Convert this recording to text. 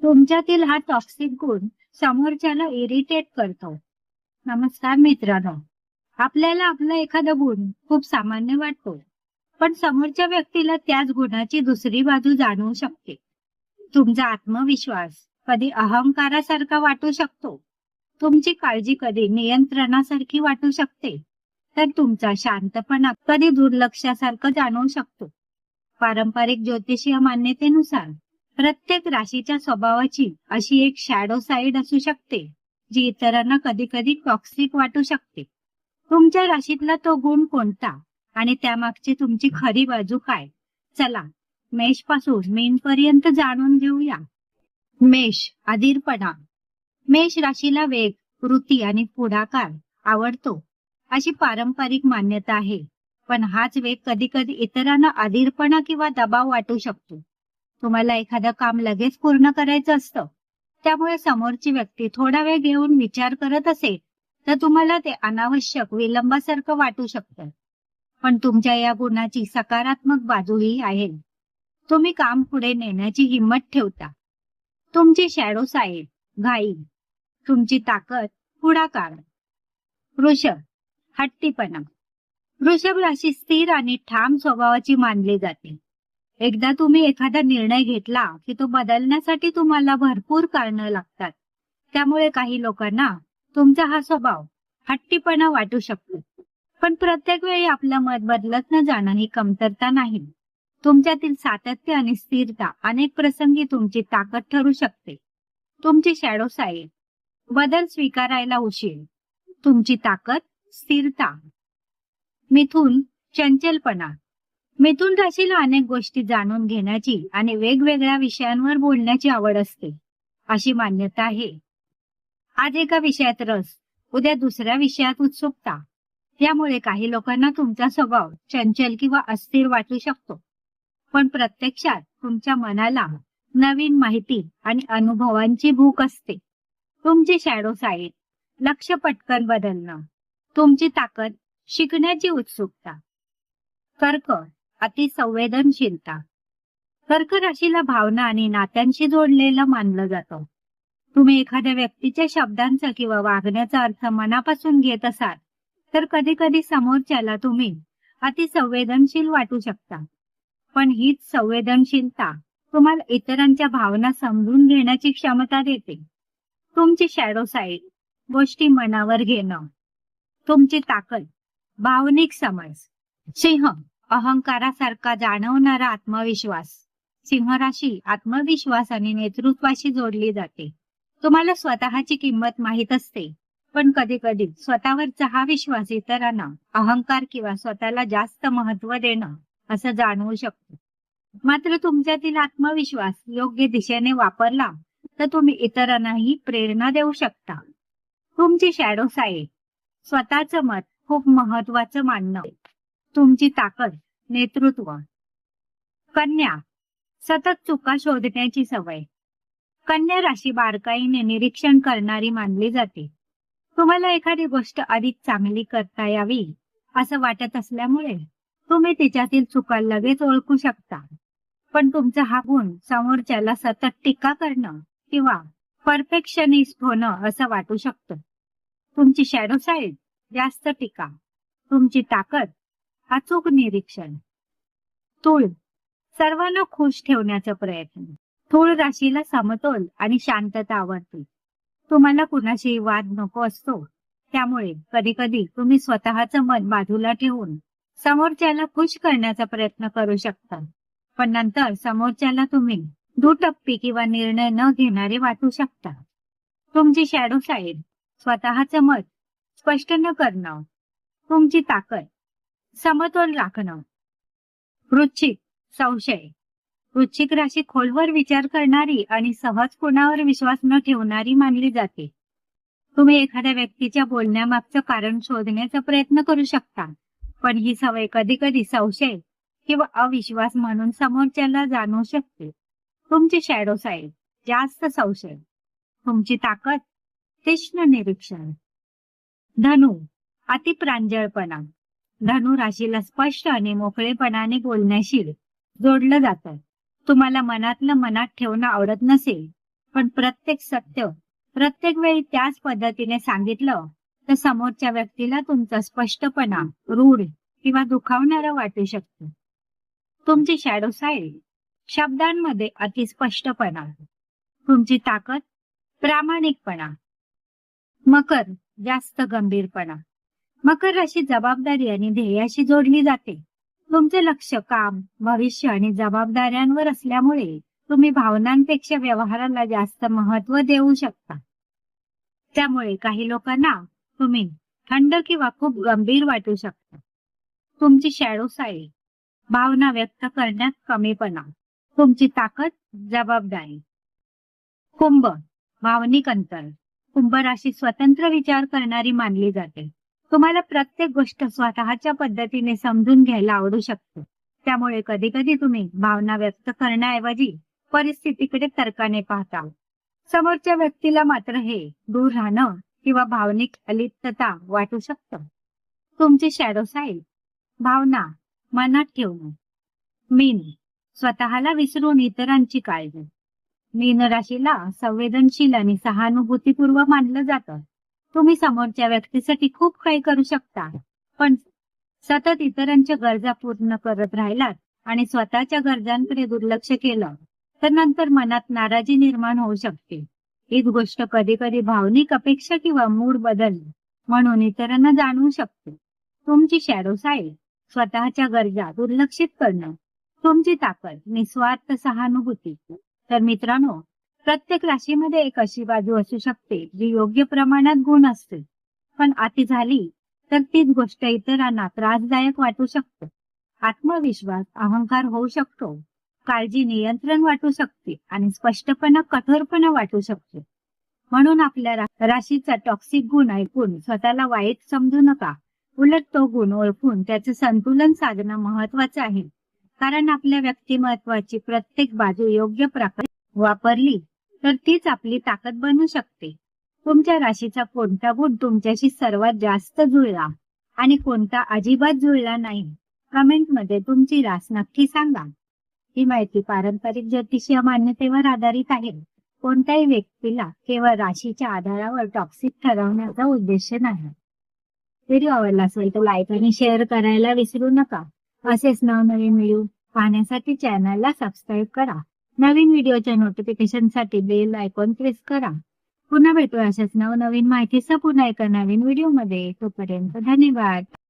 तुमच्यातील हा टॉक्सिक गुण समोरच्याला इरिटेट करतो. नमस्कार मित्रांनो, आपल्याला आपला एखादा गुण खूप सामान्य वाटतो, पण समोरच्या व्यक्तीला त्याच गुणाची दुसरी बाजू जाणवू शकते. तुमचा आत्मविश्वास कधी अहंकारासारखा वाटू शकतो, तुमची काळजी कधी नियंत्रणासारखी वाटू शकते, तर तुमचा शांतपणा कधी दुर्लक्षासारखं जाणवू शकतो. पारंपरिक ज्योतिषीय मान्यतेनुसार प्रत्येक राशीच्या स्वभावाची अशी एक शॅडो साइड असू शकते, जी इतरांना कधी कधी टॉक्सिक वाटू शकते. तुमच्या राशीतला तो गुण कोणता आणि त्यामागची तुमची खरी बाजू काय? चला, मेष पासून मीन पर्यंत जाणून घेऊया. मेष, अधीरपणा. मेष राशीला वेग, कृती आणि पुढाकार आवडतो अशी पारंपरिक मान्यता आहे. पण हाच वेग कधी कधी इतरांना अधीरपणा किंवा दबाव वाटू शकतो. तुम्हाला एखादं काम लगेच पूर्ण करायचं असतं, त्यामुळे समोरची व्यक्ती थोडा वेळ घेऊन विचार करत असेल तर तुम्हाला ते अनावश्यक विलंबासारखं वाटू शकतं. पण तुमच्या या गुणाची सकारात्मक बाजूही आहे. तुम्ही काम पुढे नेण्याची हिंमत ठेवता. तुमची शॅडो साइड, घाई. तुमची ताकद, पुढाकार. वृषभ, हट्टीपणा. वृषभ राशी स्थिर आणि ठाम स्वभावाची मानली जाते. एकदा तुम्ही एखादा निर्णय घेतला की तो बदलण्यासाठी तुम्हाला भरपूर कारणं लागतात. त्यामुळे काही लोकांना तुमचा हा स्वभाव हट्टीपणा वाटू शकतो. पण प्रत्येक वेळी आपलं मत बदलत न जाणं ही कमतरता नाही. तुमच्यातील सातत्य आणि स्थिरता अनेक प्रसंगी तुमची ताकद ठरू शकते. तुमची शॅडो साइड, बदल स्वीकारायला उशीर. तुमची ताकद, स्थिरता. मिथुन, चंचलपणा. मिथुन राशीला अनेक गोष्टी जाणून घेण्याची आणि वेगवेगळ्या विषयांवर बोलण्याची आवड असते अशी मान्यता आहे. आज एका विषयात रस, उद्या दुसऱ्या विषयात उत्सुकता. यामुळे काही लोकांना तुमचा स्वभाव चंचल किंवा अस्थिर वाटू शकतो. पण प्रत्यक्षात तुमच्या मनाला नवीन माहिती आणि अनुभवांची भूक असते. तुमची शॅडो साइड, लक्ष पटकन बदलणं. तुमची ताकद, शिकण्याची उत्सुकता. कर्क, अतिसंवेदनशीलता. कर्क राशीला भावना आणि नात्यांशी जोडलेलं मानलं जातं. तुम्ही एखाद्या व्यक्तीच्या शब्दांचा किंवा वागण्याचा अर्थ मनापासून घेत असाल तर कधी कधी समोरच्याला तुम्ही अतिसंवेदनशील वाटू शकता. पण हीच संवेदनशीलता तुम्हाला इतरांच्या भावना समजून घेण्याची क्षमता देते. तुमची शॅडो साइड, गोष्टी मनावर घेणं. तुमची ताकद, भावनिक समज. सिंह, अहंकारासारखा जाणवणारा आत्मविश्वास. सिंह राशी आत्मविश्वास आणि नेतृत्वाशी जोडली जाते. तुम्हाला स्वतःची किंमत माहीत असते, पण कधी कधी स्वतःवरचा हा विश्वास इतरांना अहंकार किंवा स्वतःला जास्त महत्व देणं असं जाणवू शकतो. मात्र तुमच्यातील आत्मविश्वास योग्य दिशेने वापरला तर तुम्ही इतरांनाही प्रेरणा देऊ शकता. तुमची शॅडो साइड, स्वतःचं मत खूप महत्वाचं मानणं. तुमची ताकद, नेतृत्व. कन्या, सतत चुका शोधण्याची सवय. कन्या राशी बारकाईने निरीक्षण करणारी मानली जाते. तुम्हाला एखादी गोष्ट अधिक चांगली करता यावी असं वाटत असल्यामुळे तुम्ही तिच्यातील चुका लगेच ओळखू शकता. पण तुमचा हा गुण समोरच्याला सतत टीका करणं किंवा परफेक्शनिस्ट होणं असं वाटू शकतं. तुमची शॅडो साइड, जास्त टीका. तुमची ताकद, अचूक निरीक्षण. तूळ, सर्वांना खुश ठेवण्याचा प्रयत्न. तूळ राशीला समतोल आणि शांतता आवडते. तुम्हाला कुणाशी वाद नको असतो, त्यामुळे कधी कधी तुम्ही स्वतःचं मन बाजूला ठेवून समोरच्याला खुश करण्याचा प्रयत्न करू शकता. पण नंतर समोरच्याला तुम्ही दुटप्पी किंवा निर्णय न घेणारे वाटू शकता. तुमची शॅडो साइड, स्वतःचं मत स्पष्ट न करणं. तुमची ताकद, समतोल राखणं. वृश्चिक, संशय. वृश्चिक राशी खोलवर विचार करणारी आणि सहज कुणावर विश्वास न ठेवणारी मानली जाते. तुम्ही एखाद्या व्यक्तीच्या बोलण्यामागचं कारण शोधण्याचा प्रयत्न करू शकता, पण ही सवय कधी कधी संशय किंवा अविश्वास म्हणून समोरच्याला जाणवू शकते. तुमची शॅडो साइड, जास्त संशय. तुमची ताकद, तीक्ष्ण निरीक्षण. धनु, अतिप्रांजळपणा. धनु राशीला स्पष्ट आणि मोकळेपणाने बोलण्याशी जोडलं जातं. तुम्हाला मनातलं मनात ठेवणं आवडत नसेल पण प्रत्येक सत्य प्रत्येक वेळी त्याच पद्धतीने सांगितलं तर समोरच्या व्यक्तीला तुमचा स्पष्टपणा रूढ किंवा दुखावणारं वाटू शकतं. तुमची शॅडो साईड शब्दांमध्ये अतिस्पष्टपणा, तुमची ताकद प्रामाणिकपणा. मकर जास्त गंभीरपणा. मकर राशी जबाबदारी आणि ध्येयाशी जोडली जाते. तुमचे लक्ष काम, भविष्य आणि जबाबदाऱ्यांवर असल्यामुळे तुम्ही भावनांपेक्षा व्यवहाराला जास्त महत्व देऊ शकता. त्यामुळे काही लोकांना तुम्ही थंड किंवा खूप गंभीर वाटू शकता. तुमची शॅडो साईड भावना व्यक्त करण्यात कमीपणा, तुमची ताकद जबाबदारी. कुंभ भावनिक अंतर. कुंभ राशी स्वतंत्र विचार करणारी मानली जाते. तुम्हाला प्रत्येक गोष्ट स्वतःच्या पद्धतीने समजून घ्यायला आवडू शकते. त्यामुळे कधी कधी तुम्ही भावना व्यक्त करण्याऐवजी परिस्थितीकडे तर्काने पाहता. समोरच्या व्यक्तीला मात्र हे दूर राहणं किंवा भावनिक अलिप्तता वाटू शकतं. तुमची शॅडो साईड भावना मनात ठेवणं. मीन स्वतःला विसरून इतरांची काळजी. मीन राशीला संवेदनशील आणि सहानुभूतीपूर्व मानलं जातं. तुम्ही समोरच्या व्यक्तीसाठी खूप काही करू शकता, पण सतत इतरांच्या गरजा पूर्ण करत राहिलात आणि स्वतःच्या गरजांकडे दुर्लक्ष केलं तर नंतर मनात नाराजी निर्माण होऊ शकते. हीच गोष्ट कधी कधी भावनिक अपेक्षा किंवा मूड बदल म्हणून इतरांना जाणवू शकते. तुमची शॅडो साईड स्वतःच्या गरजा दुर्लक्षित करणं. तुमची ताकद निस्वार्थ सहानुभूती. तर मित्रांनो, प्रत्येक राशीमध्ये एक अशी बाजू असू शकते जी योग्य प्रमाणात गुण असते, पण अति झाली तर तीच गोष्ट इतरांना त्रासदायक वाटू शकते. आत्मविश्वास अहंकार होऊ शकतो, काळजी नियंत्रण वाटू शकते आणि स्पष्टपणा कठोरपणा वाटू शकते. म्हणून आपल्या राशीचा टॉक्सिक गुण ऐकून स्वतःला वाईट समजू नका. उलट तो गुण ओळखून त्याचे संतुलन साधणं महत्वाचं आहे. कारण आपल्या व्यक्तिमत्वाची प्रत्येक बाजू योग्य प्रकारे वापरली तर तीच आपली ताकद बनू शकते. तुमच्या राशीचा कोणता गुण तुमच्याशी सर्वात जास्त जुळला आणि कोणता अजिबात जुळला नाही, कमेंटमध्ये तुमची रास नक्की सांगा. ही माहिती पारंपरिक ज्योतिषीय मान्यतेवर आधारित आहे. कोणत्याही व्यक्तीला केवळ राशीच्या आधारावर टॉक्सिक ठरवण्याचा उद्देश नाही. व्हिडिओ आवडला असेल तर लाईक आणि शेअर करायला विसरू नका. असेच नवनवीन व्हिडिओ पाहण्यासाठी चॅनलला सबस्क्राईब करा. नवीन व्हिडिओच्या नोटिफिकेशनसाठी बेल आयकॉन प्रेस करा. पुन्हा भेटू अशाच नवनवीन माहितीसह पुन्हा एका नवीन व्हिडिओमध्ये. तोपर्यंत धन्यवाद.